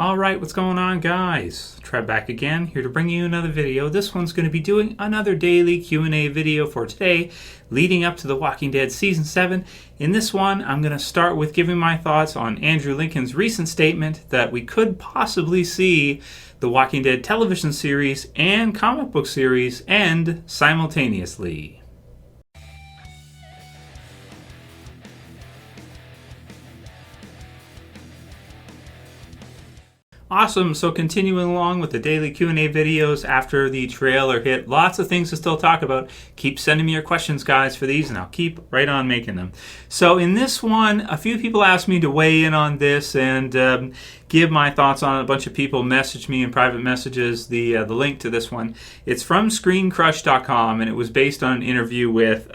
Alright, what's going on, guys? Trev back again, here to bring you another video. This one's going to be doing another daily Q&A video for today, leading up to The Walking Dead Season 7. In this one, I'm going to start with giving my thoughts on Andrew Lincoln's recent statement that we could possibly see The Walking Dead television series and comic book series end simultaneously. Awesome, so continuing along with the daily Q&A videos after the trailer hit. Lots of things to still talk about. Keep sending me your questions, guys, for these, and I'll keep right on making them. So in this one, a few people asked me to weigh in on this and give my thoughts on it. A bunch of people messaged me in private messages the link to this one. It's from ScreenCrush.com, and it was based on an interview with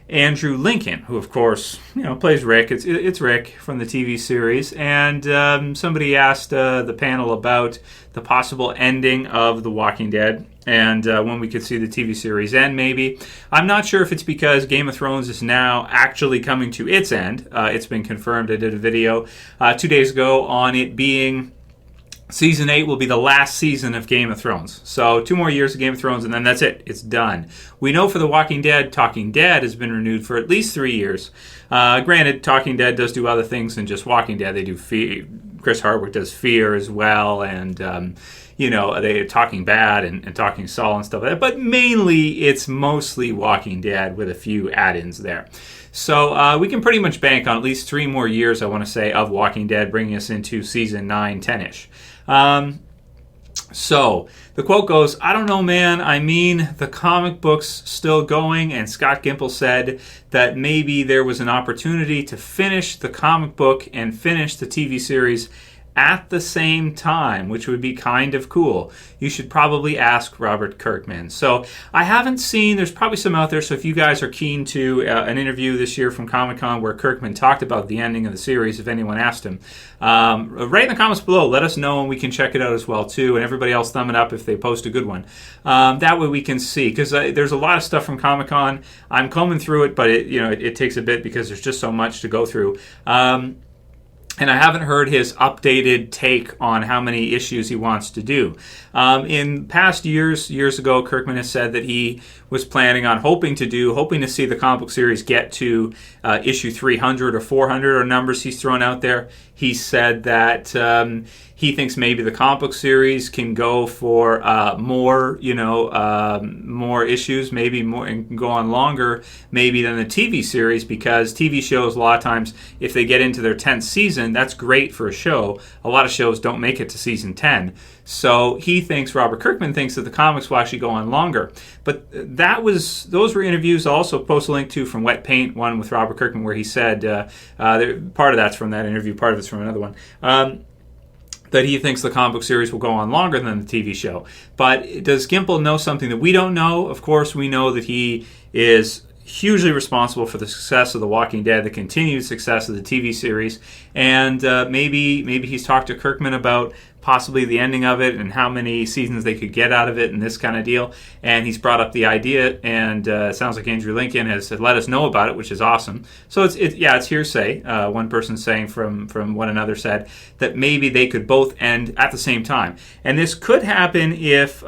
Andrew Lincoln, who of course, plays Rick. It's Rick from the TV series. And somebody asked the panel about the possible ending of The Walking Dead and when we could see the TV series end, maybe. I'm not sure if it's because Game of Thrones is now actually coming to its end. It's been confirmed. I did a video 2 days ago on it being Season 8 will be the last season of Game of Thrones. So 2 more years of Game of Thrones, and then that's it. It's done. We know for The Walking Dead, Talking Dead has been renewed for at least 3 years. Granted, Talking Dead does do other things than just Walking Dead. They do Fear. Chris Hardwick does Fear as well, and they're Talking Bad and Talking Saul and stuff like that. But mainly, it's mostly Walking Dead with a few add-ins there. So we can pretty much bank on at least 3 more years, I want to say, of Walking Dead, bringing us into season 9, 10-ish. So the quote goes, "I don't know, man. I mean, the comic book's still going," and Scott Gimple said that maybe there was an opportunity to finish the comic book and finish the TV series at the same time, which would be kind of cool. You should probably ask Robert Kirkman. So I haven't seen, there's probably some out there, so if you guys are keen to an interview this year from Comic-Con where Kirkman talked about the ending of the series, if anyone asked him, write in the comments below, let us know and we can check it out as well too, and everybody else thumb it up if they post a good one. That way we can see, because there's a lot of stuff from Comic-Con. I'm combing through it, but it takes a bit because there's just so much to go through. And I haven't heard his updated take on how many issues he wants to do. In past years ago, Kirkman has said that he was planning on hoping to see the comic book series get to issue 300 or 400 or numbers he's thrown out there. He said that he thinks maybe the comic book series can go for more issues, maybe more, and can go on longer maybe than the TV series, because TV shows a lot of times, if they get into their 10th season, that's great for a show. A lot of shows don't make it to season 10. So Robert Kirkman thinks that the comics will actually go on longer. But those were interviews. I'll also post a link to from Wet Paint, one with Robert Kirkman, where he said, part of that's from that interview, part of it's from another one, that he thinks the comic book series will go on longer than the TV show. But does Gimple know something that we don't know? Of course, we know that he is hugely responsible for the success of The Walking Dead, the continued success of the TV series, and maybe he's talked to Kirkman about possibly the ending of it and how many seasons they could get out of it and this kind of deal. And he's brought up the idea, and it sounds like Andrew Lincoln has let us know about it, which is awesome. So it's hearsay. One person saying from what another said, that maybe they could both end at the same time. And this could happen if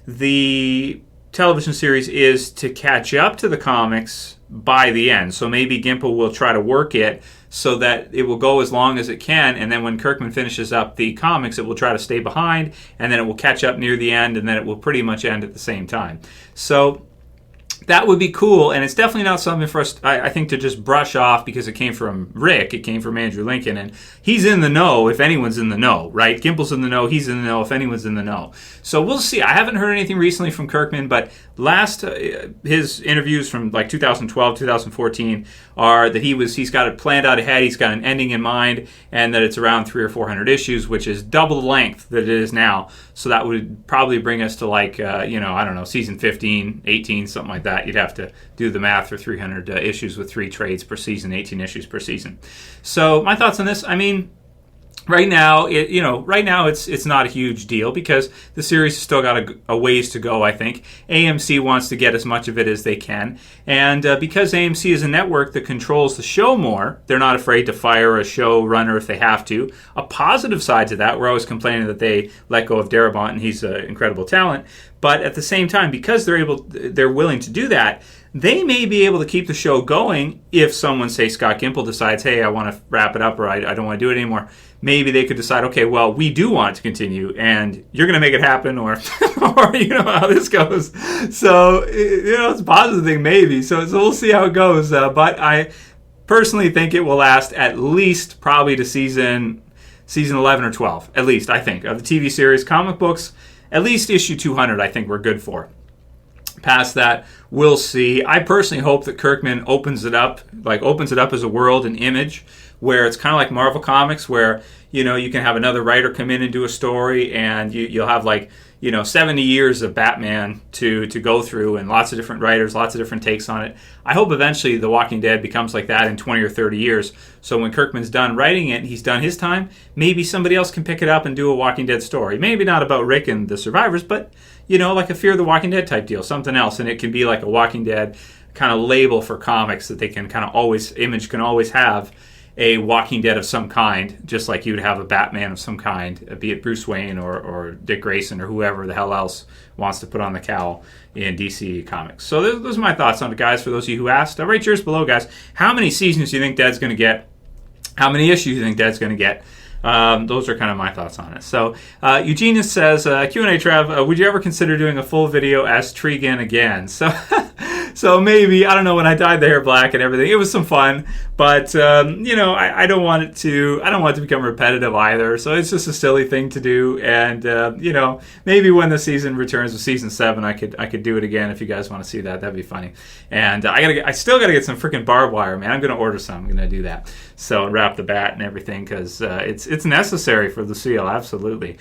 the television series is to catch up to the comics by the end. So maybe Gimple will try to work it so that it will go as long as it can, and then when Kirkman finishes up the comics, it will try to stay behind, and then it will catch up near the end, and then it will pretty much end at the same time. So that would be cool, and it's definitely not something for us, I think, to just brush off because it came from Rick, it came from Andrew Lincoln, and he's in the know if anyone's in the know, right? Gimple's in the know, he's in the know if anyone's in the know. So we'll see. I haven't heard anything recently from Kirkman, but his interviews from like 2012, 2014 are that he's got it planned out ahead, he's got an ending in mind, and that it's around 300 or 400 issues, which is double the length that it is now. So that would probably bring us to like, I don't know, season 15, 18, something like that. You'd have to do the math for 300 issues with 3 trades per season, 18 issues per season. So my thoughts on this, I mean, Right now, it's not a huge deal because the series has still got a ways to go, I think. AMC wants to get as much of it as they can. And because AMC is a network that controls the show more, they're not afraid to fire a showrunner if they have to. A positive side to that, we're always complaining that they let go of Darabont, and he's an incredible talent. But at the same time, because they're willing to do that, they may be able to keep the show going if someone, say Scott Gimple, decides, hey, I want to wrap it up, or I don't want to do it anymore. Maybe they could decide, okay, well, we do want it to continue, and you're going to make it happen, or you know how this goes. So, it's a positive thing, maybe. So we'll see how it goes. But I personally think it will last at least probably to season 11 or 12, at least, I think. Of the TV series, comic books, at least issue 200, I think we're good for. Past that, we'll see. I personally hope that Kirkman opens it up as a world, an image, where it's kind of like Marvel Comics, where, you can have another writer come in and do a story, and you'll have 70 years of Batman to go through, and lots of different writers, lots of different takes on it. I hope eventually The Walking Dead becomes like that in 20 or 30 years. So when Kirkman's done writing it, he's done his time, maybe somebody else can pick it up and do a Walking Dead story. Maybe not about Rick and the survivors, but, like a Fear the Walking Dead type deal, something else. And it can be like a Walking Dead kind of label for comics that they can kind of always, Image can always have a Walking Dead of some kind, just like you would have a Batman of some kind, be it Bruce Wayne or Dick Grayson or whoever the hell else wants to put on the cowl in DC Comics. So those are my thoughts on it, guys, for those of you who asked. Rate yours below, guys. How many seasons do you think Dead's going to get? How many issues do you think Dead's going to get? Those are kind of my thoughts on it. So Eugenia says, Q&A, Trev, would you ever consider doing a full video as Tregan again? So maybe, I don't know, when I dyed the hair black and everything, it was some fun, but I don't want it to become repetitive either. So it's just a silly thing to do, and maybe when the season returns with season 7, I could do it again if you guys want to see that. That'd be funny. And I still gotta get some freaking barbed wire, man. I'm gonna order some. I'm gonna do that. So wrap the bat and everything, because it's necessary for the seal. Absolutely.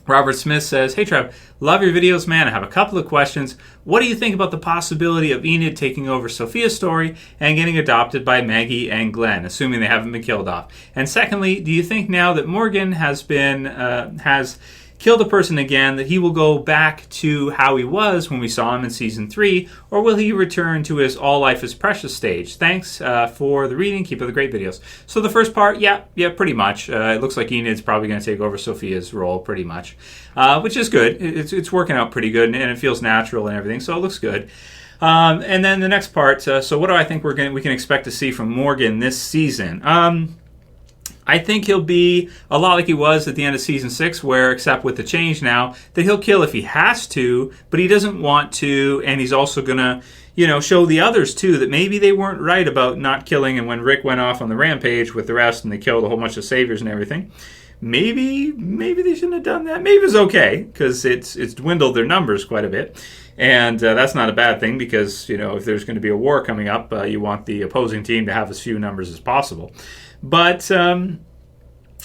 Robert Smith says, hey Trev, love your videos, man. I have a couple of questions. What do you think about the possibility of Enid taking over Sophia's story and getting adopted by Maggie and Glenn, assuming they haven't been killed off? And secondly, do you think now that Morgan has killed a person again, that he will go back to how he was when we saw him in season 3, or will he return to his all life is precious stage? Thanks for the reading. Keep up the great videos. So the first part, yeah, pretty much. It looks like Enid's probably going to take over Sophia's role, pretty much, which is good. It's working out pretty good, and it feels natural and everything, so it looks good. And then the next part. So what do I think we can expect to see from Morgan this season? I think he'll be a lot like he was at the end of season 6, where, except with the change now, that he'll kill if he has to, but he doesn't want to, and he's also going to, show the others, too, that maybe they weren't right about not killing, and when Rick went off on the rampage with the rest and they killed a whole bunch of saviors and everything, maybe they shouldn't have done that. Maybe it's okay, because it's dwindled their numbers quite a bit. And that's not a bad thing, because, if there's going to be a war coming up, you want the opposing team to have as few numbers as possible. But,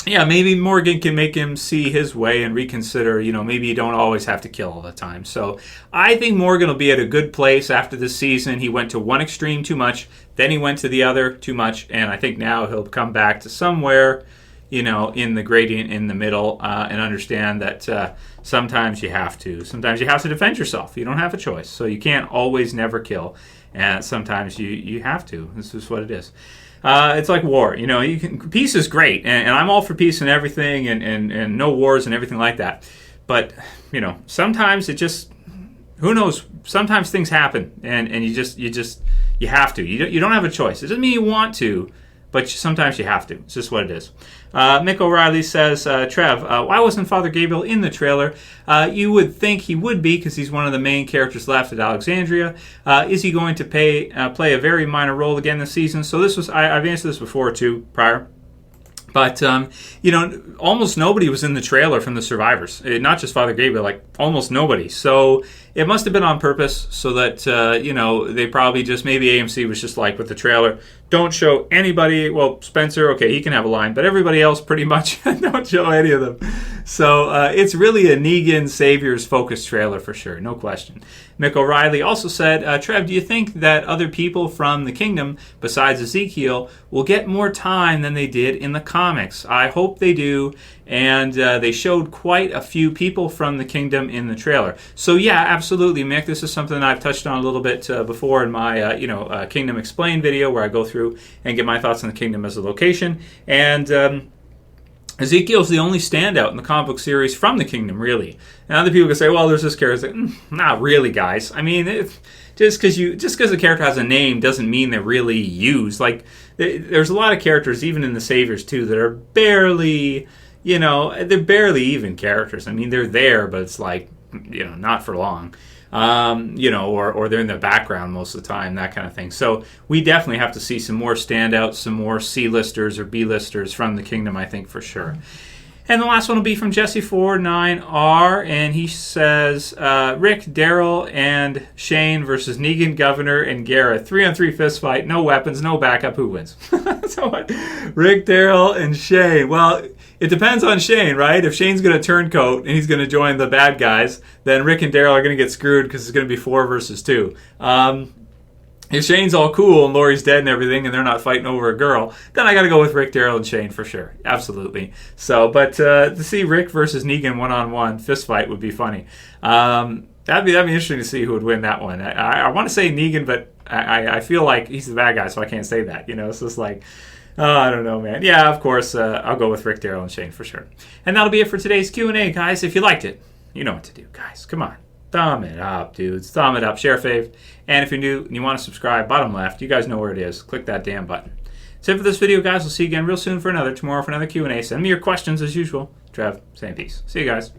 maybe Morgan can make him see his way and reconsider, maybe you don't always have to kill all the time. So I think Morgan will be at a good place after this season. He went to one extreme too much, then he went to the other too much, and I think now he'll come back to somewhere, in the gradient in the middle, and understand that sometimes you have to. Sometimes you have to defend yourself. You don't have a choice. So you can't always never kill, and sometimes you have to. This is what it is. It's like war, peace is great, and I'm all for peace and everything, and no wars and everything like that. But, sometimes it just, who knows, sometimes things happen, and you have to. You don't have a choice. It doesn't mean you want to, but sometimes you have to. It's just what it is. Mick O'Reilly says, Trev, why wasn't Father Gabriel in the trailer? You would think he would be, because he's one of the main characters left at Alexandria. Is he going to play a very minor role again this season? So this was, I've answered this before too, prior. But, almost nobody was in the trailer from the survivors. Not just Father Gabriel, almost nobody. So it must have been on purpose so that, they probably just, maybe AMC was just like with the trailer, don't show anybody. Well, Spencer, okay, he can have a line, but everybody else pretty much don't show any of them. So it's really a Negan Saviors focused trailer for sure, no question. Mick O'Reilly also said, Trev, do you think that other people from the kingdom, besides Ezekiel, will get more time than they did in the comics? I hope they do. And they showed quite a few people from the kingdom in the trailer. So yeah, absolutely, Mick. This is something I've touched on a little bit before in my Kingdom Explained video, where I go through and get my thoughts on the kingdom as a location. And Ezekiel's the only standout in the comic book series from the kingdom, really. And other people can say, well, there's this character. Not really, guys. I mean, just because a character has a name doesn't mean they're really used. Like, there's a lot of characters, even in the Saviors too, that are barely, they're barely even characters. I mean, they're there, but it's like, not for long. Or they're in the background most of the time, that kind of thing. So we definitely have to see some more standouts, some more C-listers or B-listers from the kingdom, I think, for sure. And the last one will be from Jesse49R, and he says, Rick, Daryl, and Shane versus Negan, Governor, and Garrett. 3-on-3 fist fight, no weapons, no backup. Who wins? So what? Rick, Daryl, and Shane. Well, it depends on Shane, right? If Shane's going to turncoat and he's going to join the bad guys, then Rick and Daryl are going to get screwed because it's going to be 4 versus 2. If Shane's all cool and Laurie's dead and everything and they're not fighting over a girl, then I got to go with Rick, Daryl, and Shane for sure. Absolutely. So, but to see Rick versus Negan one-on-one fist fight would be funny. That'd be interesting to see who would win that one. I want to say Negan, but I feel like he's the bad guy, so I can't say that. It's just like, I don't know, man. Yeah, of course, I'll go with Rick, Daryl, and Shane for sure. And that'll be it for today's Q&A, guys. If you liked it, you know what to do, guys. Come on. Thumb it up, dudes. Thumb it up. Share, fave. And if you're new and you want to subscribe, bottom left, you guys know where it is. Click that damn button. That's it for this video, guys. We'll see you again real soon tomorrow for another Q&A. Send me your questions as usual. Trev, saying peace. See you guys.